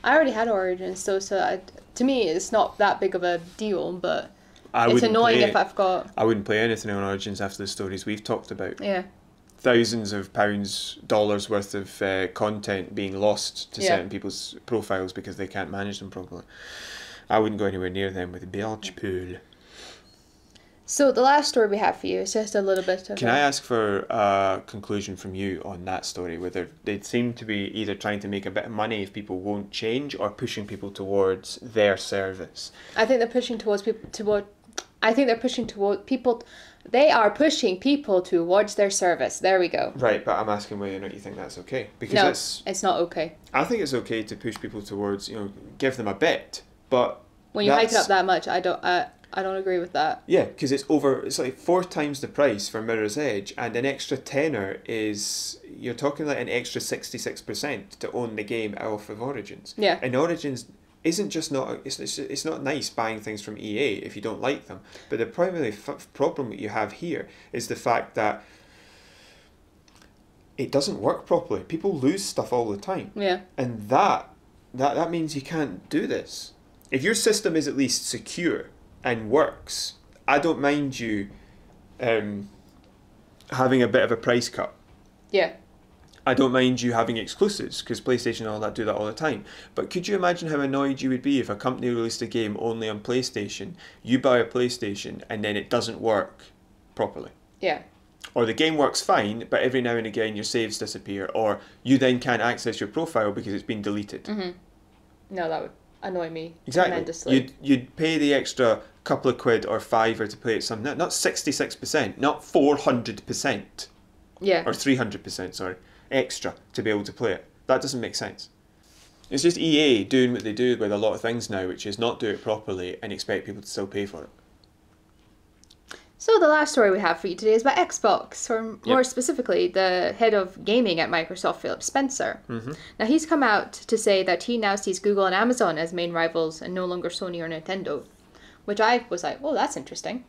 I already had Origins, so to me it's not that big of a deal, but it's annoying if I've got... I wouldn't play anything on Origins after the stories we've talked about. Yeah. Thousands of pounds, dollars worth of content being lost to certain people's profiles because they can't manage them properly. I wouldn't go anywhere near them with a bilge pool. So the last story we have for you is just a little bit of... Can I ask for a conclusion from you on that story, whether they seem to be either trying to make a bit of money if people won't change or pushing people towards their service? I think they're pushing towards people... They are pushing people towards their service. There we go. Right, but I'm asking whether or not you think that's okay. Because it's not okay. I think it's okay to push people towards, give them a bit, but... When you hike it up that much, I don't agree with that. Yeah, because it's like 4 times the price for Mirror's Edge, and an extra tenner is, you're talking like an extra 66% to own the game off of Origins. Yeah. And Origins isn't just not, it's not nice buying things from EA if you don't like them, but the primary problem that you have here is the fact that it doesn't work properly. People lose stuff all the time. Yeah. And that means you can't do this. If your system is at least secure and works, I don't mind you having a bit of a price cut. Yeah. I don't mind you having exclusives, because PlayStation and all that do that all the time. But could you imagine how annoyed you would be if a company released a game only on PlayStation, you buy a PlayStation, and then it doesn't work properly? Yeah. Or the game works fine, but every now and again your saves disappear, or you then can't access your profile because it's been deleted. Mm-hmm. No, that would annoy me tremendously. You'd pay the extra couple of quid or $5 to play it not 66%, not 400%. Yeah. Or 300%, sorry. Extra to be able to play it. That doesn't make sense. It's just EA doing what they do with a lot of things now, which is not do it properly and expect people to still pay for it. So the last story we have for you today is about Xbox, or more specifically, the head of gaming at Microsoft, Philip Spencer. Mm-hmm. Now he's come out to say that he now sees Google and Amazon as main rivals and no longer Sony or Nintendo, which I was like, oh, that's interesting.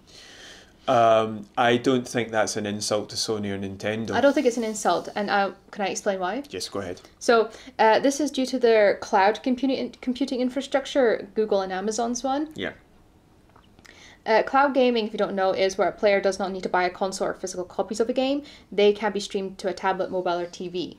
I don't think that's an insult to Sony or Nintendo. I don't think it's an insult, and can I explain why? Yes, go ahead. So this is due to their cloud computing infrastructure, Google and Amazon's one. Yeah. Cloud gaming, if you don't know, is where a player does not need to buy a console or physical copies of a game. They can be streamed to a tablet, mobile, or TV.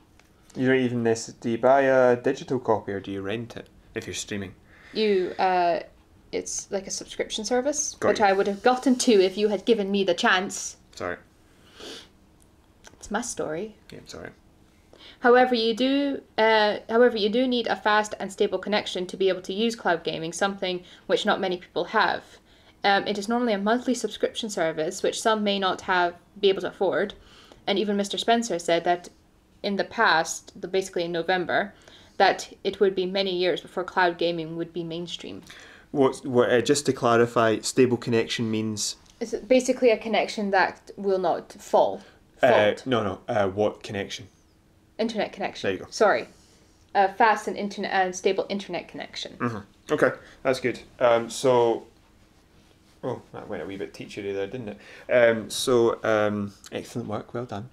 You don't even do you buy a digital copy or do you rent it if you're streaming? It's like a subscription service, Got which you. I would have gotten to if you had given me the chance. Sorry. It's my story. Yeah, sorry. However, you do need a fast and stable connection to be able to use cloud gaming, something which not many people have. It is normally a monthly subscription service, which some may not be able to afford. And even Mr. Spencer said that in the past, basically in November, that it would be many years before cloud gaming would be mainstream. Just to clarify, stable connection means? It's basically a connection that will not fault. No. What connection? Internet connection. There you go. Sorry. Fast and stable internet connection. Mm-hmm. Okay, that's good. Oh, that went a wee bit teachery there, didn't it? Excellent work, well done.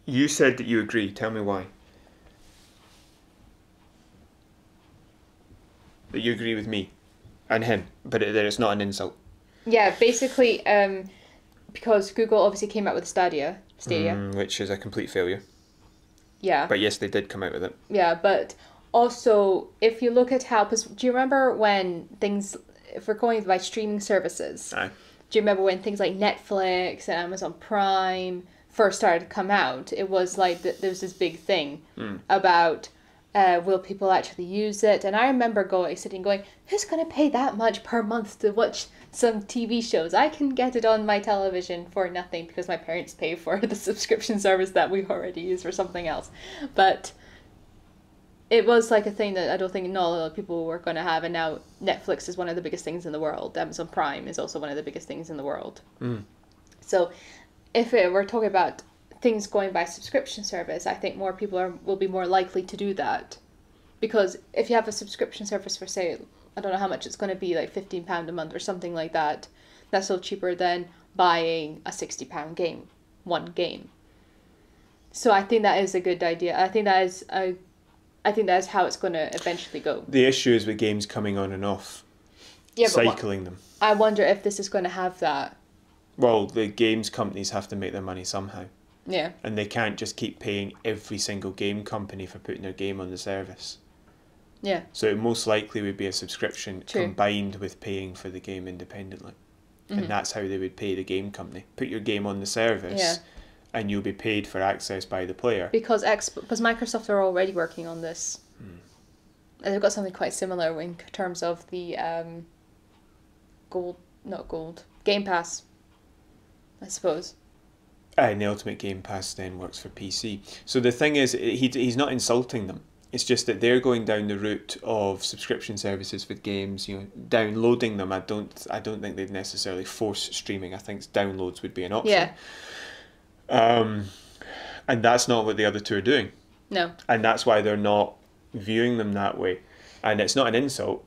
You said that you agree. Tell me why. That you agree with me and him, but that it's not an insult. Yeah, basically, because Google obviously came out with Stadia. Which is a complete failure. Yeah. But yes, they did come out with it. Yeah, but also, if you look at how... Do you remember when things... If we're going by streaming services... Aye. Do you remember when things like Netflix and Amazon Prime first started to come out? It was like there was this big thing about will people actually use it? And I remember sitting going, who's going to pay that much per month to watch some TV shows? I can get it on my television for nothing because my parents pay for the subscription service that we already use for something else. But it was like a thing that I don't think not a lot of people were going to have. And now Netflix is one of the biggest things in the world. Amazon Prime is also one of the biggest things in the world. So if we're talking about things going by subscription service, I think more people will be more likely to do that. Because if you have a subscription service for, say, I don't know how much it's going to be, like £15 a month or something like that, that's still cheaper than buying a £60 one game. So I think that is a good idea. I think that is how it's going to eventually go. The issue is with games coming on and off, cycling them. I wonder if this is going to have that. Well, the games companies have to make their money somehow. Yeah. And they can't just keep paying every single game company for putting their game on the service. Yeah. So it most likely would be a subscription combined with paying for the game independently. And that's how they would pay the game company. Put your game on the service and you'll be paid for access by the player. Because Microsoft are already working on this. And they've got something quite similar in terms of the Game Pass, I suppose. And the Ultimate Game Pass then works for PC. So the thing is, he's not insulting them. It's just that they're going down the route of subscription services with games, downloading them. I don't think they'd necessarily force streaming. I think downloads would be an option. Yeah. And that's not what the other two are doing. No. And that's why they're not viewing them that way. And it's not an insult.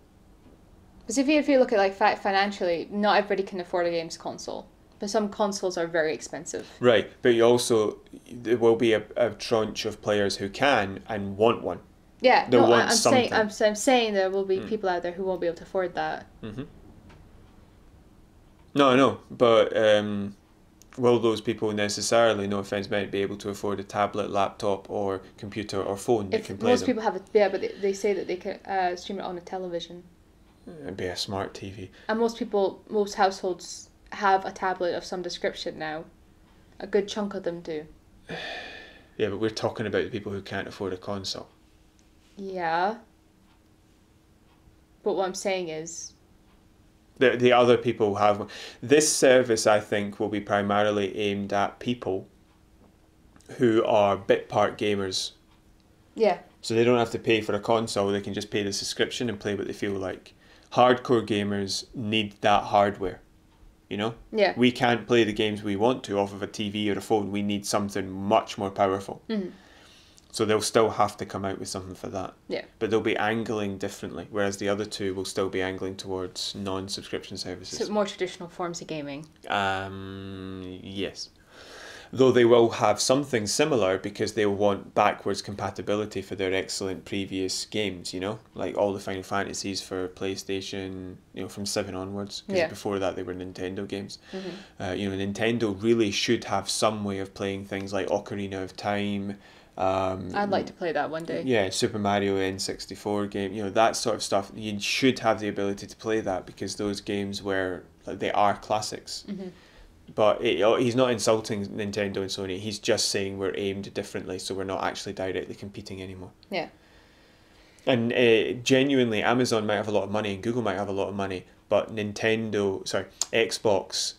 Because if you look at financially, not everybody can afford a games console. But some consoles are very expensive. Right, but there will be a tranche of players who can and want one. Yeah, I'm saying there will be people out there who won't be able to afford that. Mm-hmm. No, I know, but will those people necessarily, no offence, might be able to afford a tablet, laptop, or computer or phone that can play most them? People have it, yeah, but they say that they can stream it on a television. It'd be a smart TV. And most households have a tablet of some description now. A good chunk of them do. Yeah, but we're talking about the people who can't afford a console. Yeah. But what I'm saying is... The other people have one. This service, I think, will be primarily aimed at people who are bit part gamers. Yeah. So they don't have to pay for a console, they can just pay the subscription and play what they feel like. Hardcore gamers need that hardware. you know? Yeah. We can't play the games we want to off of a TV or a phone. We need something much more powerful. Mm-hmm. So they'll still have to come out with something for that. Yeah. But they'll be angling differently, whereas the other two will still be angling towards non-subscription services. So more traditional forms of gaming. Yes. Though they will have something similar because they'll want backwards compatibility for their excellent previous games, you know? Like all the Final Fantasies for PlayStation, you know, from 7 onwards. Because before that they were Nintendo games. Mm-hmm. You know, Nintendo really should have some way of playing things like Ocarina of Time. I'd like to play that one day. Yeah, Super Mario N64 game, you know, that sort of stuff. You should have the ability to play that because those games were, like, they are classics. Mm-hmm. But he's not insulting Nintendo and Sony. He's just saying we're aimed differently, so we're not actually directly competing anymore. Yeah. And genuinely, Amazon might have a lot of money and Google might have a lot of money, but Xbox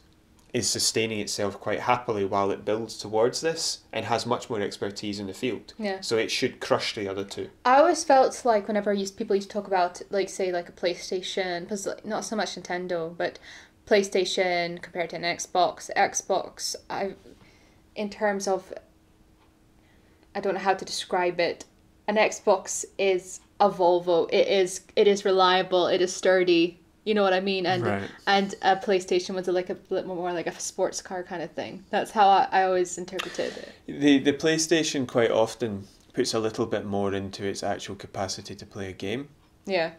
is sustaining itself quite happily while it builds towards this and has much more expertise in the field. Yeah. So it should crush the other two. I always felt like whenever people used to talk about, like, say, like a PlayStation, because not so much Nintendo, but PlayStation compared to an Xbox. In terms of, I don't know how to describe it. An Xbox is a Volvo. It is reliable. It is sturdy. You know what I mean? And Right. and a PlayStation was like a little more like a sports car kind of thing. That's how I always interpreted it. The PlayStation quite often puts a little bit more into its actual capacity to play a game. Yeah.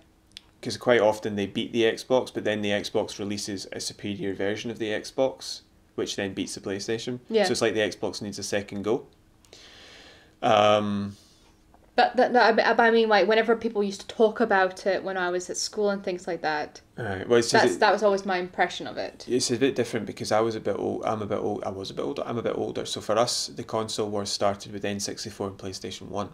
Because quite often they beat the Xbox, but then the Xbox releases a superior version of the Xbox, which then beats the PlayStation. Yeah. So it's like the Xbox needs a second go. But I mean, like, whenever people used to talk about it when I was at school and things like that, Well, that was always my impression of it. It's a bit different because I was a bit old. I was a bit older. I'm a bit older. So for us, the console wars started with N64 and PlayStation 1.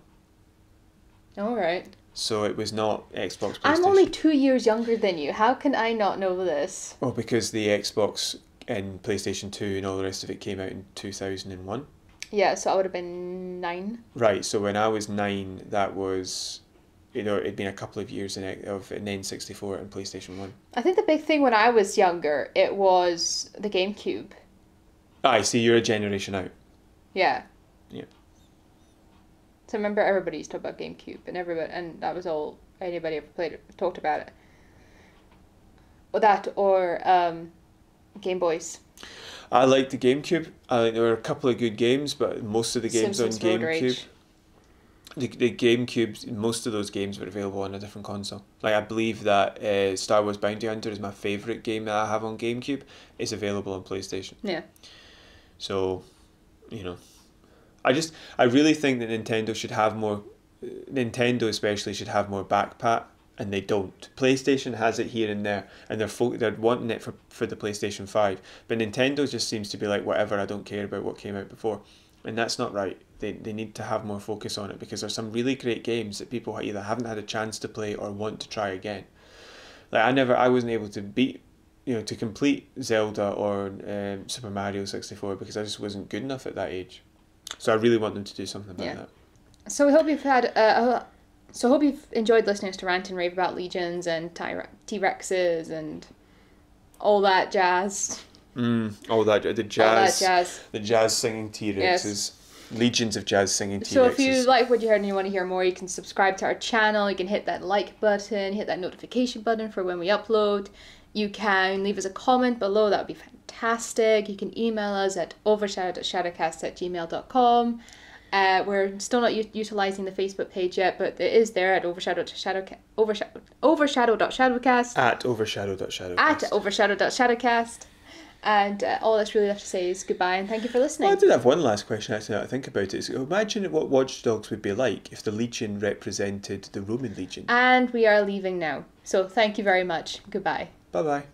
All right. So it was not Xbox, PlayStation. I'm only 2 years younger than you. How can I not know this? Well, because the Xbox and PlayStation 2 and all the rest of it came out in 2001. Yeah, so I would have been 9. Right, so when I was 9, that was, you know, it'd been a couple of years of an N64 and PlayStation 1. I think the big thing when I was younger, it was the GameCube. I see, you're a generation out. Yeah. Yeah. So I remember everybody used to talk about GameCube, and that was all anybody ever talked about it. Or that, or Game Boys. I liked the GameCube. I think there were a couple of good games, but most of the games Simpsons on Road GameCube, Rage. the GameCube, most of those games were available on a different console. Like I believe that Star Wars Bounty Hunter is my favourite game that I have on GameCube. It's available on PlayStation. Yeah. So, you know, I really think that Nintendo should have more. Nintendo especially should have more backpat. And they don't. PlayStation has it here and there, and they're wanting it for the PlayStation 5. But Nintendo just seems to be like, whatever, I don't care about what came out before. And that's not right. They need to have more focus on it because there's some really great games that people either haven't had a chance to play or want to try again. Like I wasn't able to to complete Zelda or Super Mario 64 because I just wasn't good enough at that age. So I really want them to do something about that. So we hope you've had So I hope you've enjoyed listening to rant and rave about legions and T-Rexes and all that jazz. All that the jazz singing T-Rexes, Yes. legions of jazz singing T-Rexes. So if you like what you heard and you want to hear more, you can subscribe to our channel. You can hit that like button, hit that notification button for when we upload. You can leave us a comment below. That would be fantastic. You can email us at overshadow.shadowcast@gmail.com. We're still not utilizing the Facebook page yet, but it is there at overshadow.shadowcast. At overshadow.shadowcast. At overshadow.shadowcast. And all that's really left to say is goodbye and thank you for listening. Well, I did have one last question actually now that I think about it. So imagine what Watch Dogs would be like if the Legion represented the Roman Legion. And we are leaving now. So thank you very much. Goodbye. Bye-bye.